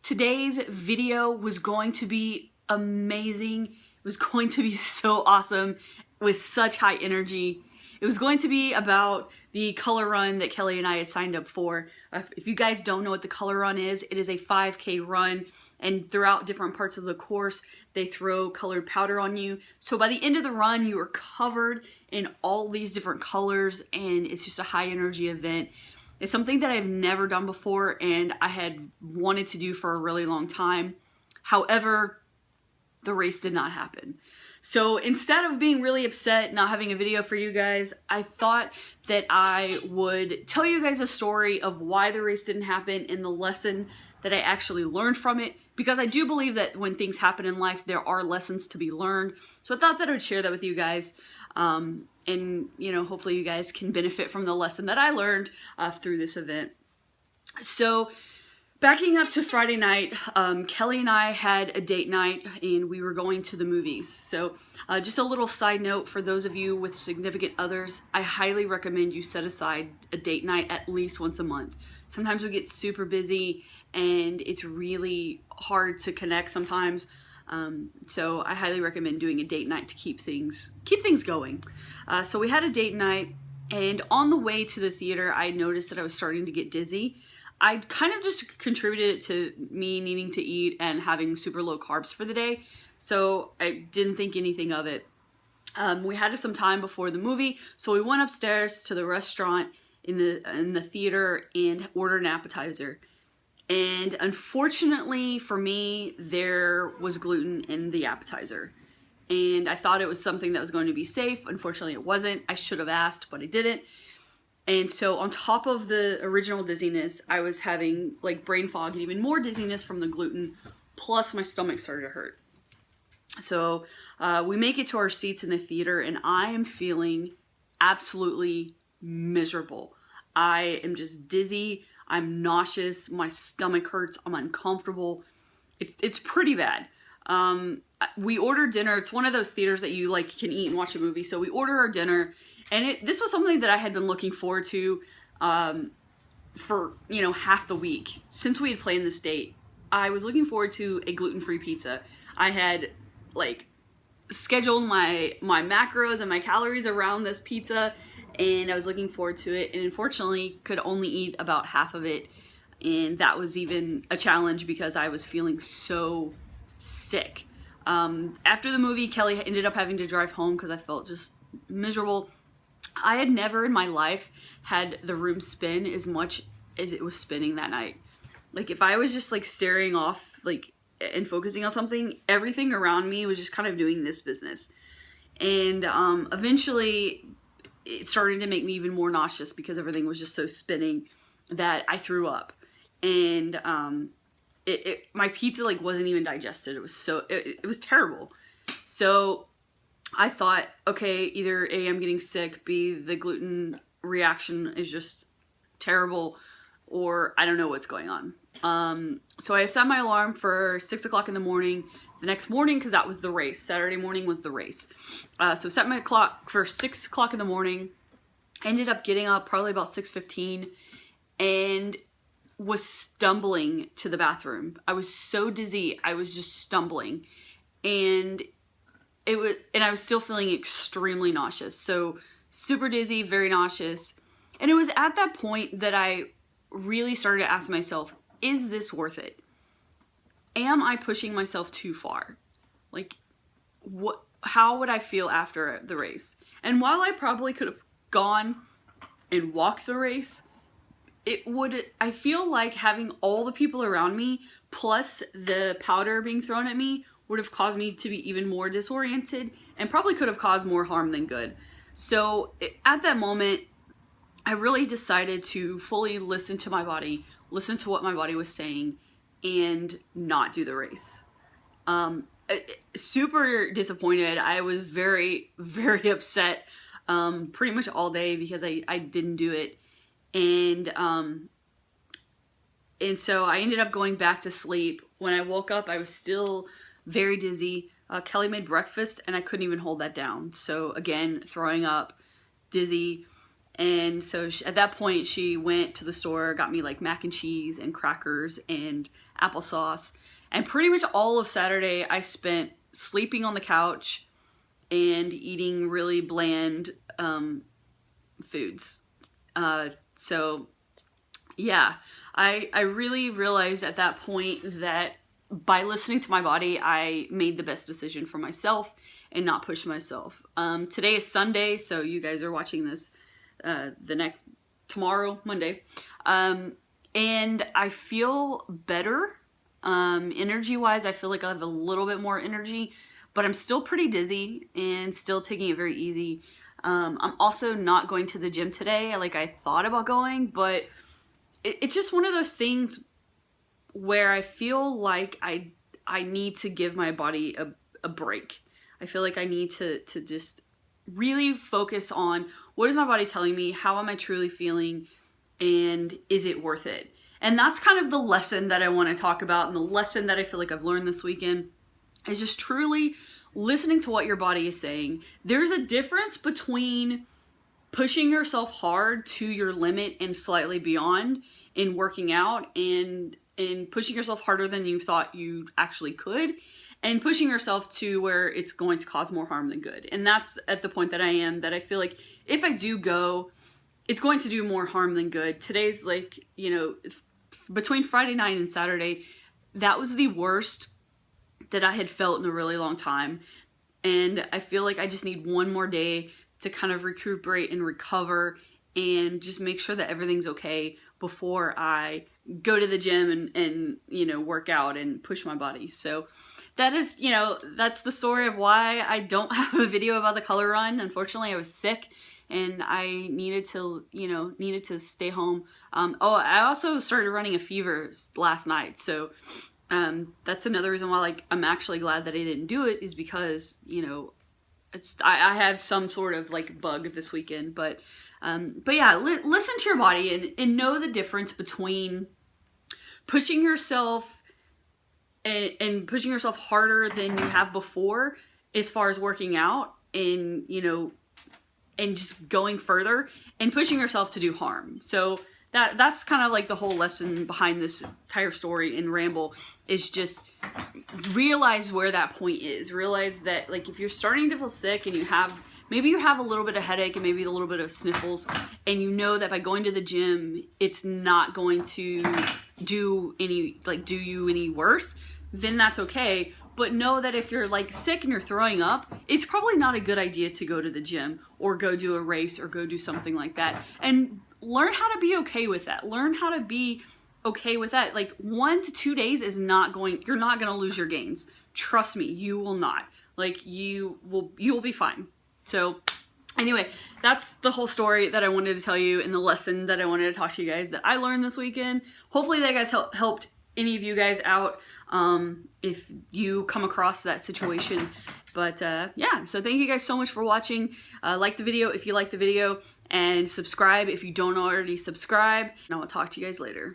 Today's video was going to be amazing. It was going to be so awesome with such high energy. It was going to be about the color run that Kelly and I had signed up for. If you guys don't know what the color run is, it is a 5K run, and throughout different parts of the course, they throw colored powder on you. So by the end of the run, you are covered in all these different colors, and it's just a high energy event. It's something that I've never done before, and I had wanted to do for a really long time. However, the race did not happen. So instead of being really upset not having a video for you guys, I thought that I would tell you guys a story of why the race didn't happen and the lesson that I actually learned from it, because I do believe that when things happen in life, there are lessons to be learned. So I thought that I would share that with you guys. And, you know, hopefully you guys can benefit from the lesson that I learned through this event. So backing up to Friday night, Kelly and I had a date night and we were going to the movies. So just a little side note for those of you with significant others, I highly recommend you set aside a date night at least once a month. Sometimes we get super busy and it's really hard to connect sometimes. So I highly recommend doing a date night to keep things going. So we had a date night, and on the way to the theater, I noticed that I was starting to get dizzy. I kind of just contributed it to me needing to eat and having super low carbs for the day, so I didn't think anything of it. We had some time before the movie, so we went upstairs to the restaurant in the theater and ordered an appetizer. And unfortunately for me, there was gluten in the appetizer. And I thought it was something that was going to be safe. Unfortunately, it wasn't. I should have asked, but I didn't. And so on top of the original dizziness, I was having like brain fog and even more dizziness from the gluten, plus my stomach started to hurt. So we make it to our seats in the theater, and I am feeling absolutely miserable. I am just dizzy. I'm nauseous. My stomach hurts. I'm uncomfortable. It's pretty bad. We ordered dinner. It's one of those theaters that you like can eat and watch a movie. So we order our dinner, and this was something that I had been looking forward to for, you know, half the week since we had planned this date. I was looking forward to a gluten-free pizza. I had like scheduled my macros and my calories around this pizza, and I was looking forward to it, and unfortunately could only eat about half of it, and that was even a challenge because I was feeling so sick. After the movie, Kelly ended up having to drive home because I felt just miserable. I had never in my life had the room spin as much as it was spinning that night. Like if I was just like staring off like and focusing on something, everything around me was just kind of doing this business. And eventually it started to make me even more nauseous because everything was just so spinning that I threw up. And my pizza like wasn't even digested. It was it was terrible. So I thought, okay, either A, I'm getting sick, B, the gluten reaction is just terrible, or I don't know what's going on. So I set my alarm for 6 o'clock in the morning the next morning, because that was the race. Saturday morning was the race. So set my clock for 6 o'clock in the morning. Ended up getting up probably about 6:15 and was stumbling to the bathroom. I was so dizzy, I was just stumbling. And I was still feeling extremely nauseous. So super dizzy, very nauseous. And it was at that point that I really started to ask myself, is this worth it? Am I pushing myself too far? Like, how would I feel after the race? And while I probably could have gone and walked the race, I feel like having all the people around me plus the powder being thrown at me would have caused me to be even more disoriented and probably could have caused more harm than good. So at that moment, I really decided to fully listen to my body, listen to what my body was saying, and not do the race. Super disappointed. I was very, very upset pretty much all day because I didn't do it. And so I ended up going back to sleep. When I woke up, I was still very dizzy. Kelly made breakfast and I couldn't even hold that down. So again, throwing up, dizzy. And so at that point, she went to the store, got me like mac and cheese and crackers and applesauce. And pretty much all of Saturday I spent sleeping on the couch and eating really bland foods. So yeah, I really realized at that point that by listening to my body, I made the best decision for myself and not push myself. Today is Sunday, so you guys are watching this tomorrow, Monday. And I feel better. Energy-wise, I feel like I have a little bit more energy, but I'm still pretty dizzy and still taking it very easy. I'm also not going to the gym today. Like, I thought about going, but it's just one of those things where I feel like I need to give my body a break. I feel like I need to just really focus on what is my body telling me, how am I truly feeling, and is it worth it? And that's kind of the lesson that I want to talk about, and the lesson that I feel like I've learned this weekend is just truly listening to what your body is saying. There's a difference between pushing yourself hard to your limit and slightly beyond in working out, and pushing yourself harder than you thought you actually could, and pushing yourself to where it's going to cause more harm than good. And that's at the point that I am, that I feel like if I do go, it's going to do more harm than good. Today's like, you know, between Friday night and Saturday, that was the worst that I had felt in a really long time. And I feel like I just need one more day to kind of recuperate and recover and just make sure that everything's okay before I go to the gym and you know, work out and push my body. So that is, you know, that's the story of why I don't have a video about the color run. Unfortunately, I was sick and I needed to stay home. Oh, I also started running a fever last night. So that's another reason why, like, I'm actually glad that I didn't do it, is because, you know, I have some sort of like bug this weekend. But yeah, listen to your body and know the difference between pushing yourself and pushing yourself harder than you have before as far as working out, and, you know, and just going further and pushing yourself to do harm. So that's kind of like the whole lesson behind this entire story and ramble, is just realize where that point is. Realize that, like, if you're starting to feel sick and maybe you have a little bit of headache and maybe a little bit of sniffles, and you know that by going to the gym, it's not going to do you any worse, then that's okay. But know that if you're like sick and you're throwing up, it's probably not a good idea to go to the gym or go do a race or go do something like that. And learn how to be okay with that. Learn how to be okay with that. Like, 1 to 2 days you're not going to lose your gains. Trust me, you will not. Like, you will be fine. So anyway, that's the whole story that I wanted to tell you, and the lesson that I wanted to talk to you guys that I learned this weekend. Hopefully that guys helped any of you guys out if you come across that situation. But yeah, so thank you guys so much for watching. Like the video if you like the video, and subscribe if you don't already subscribe. And I will talk to you guys later.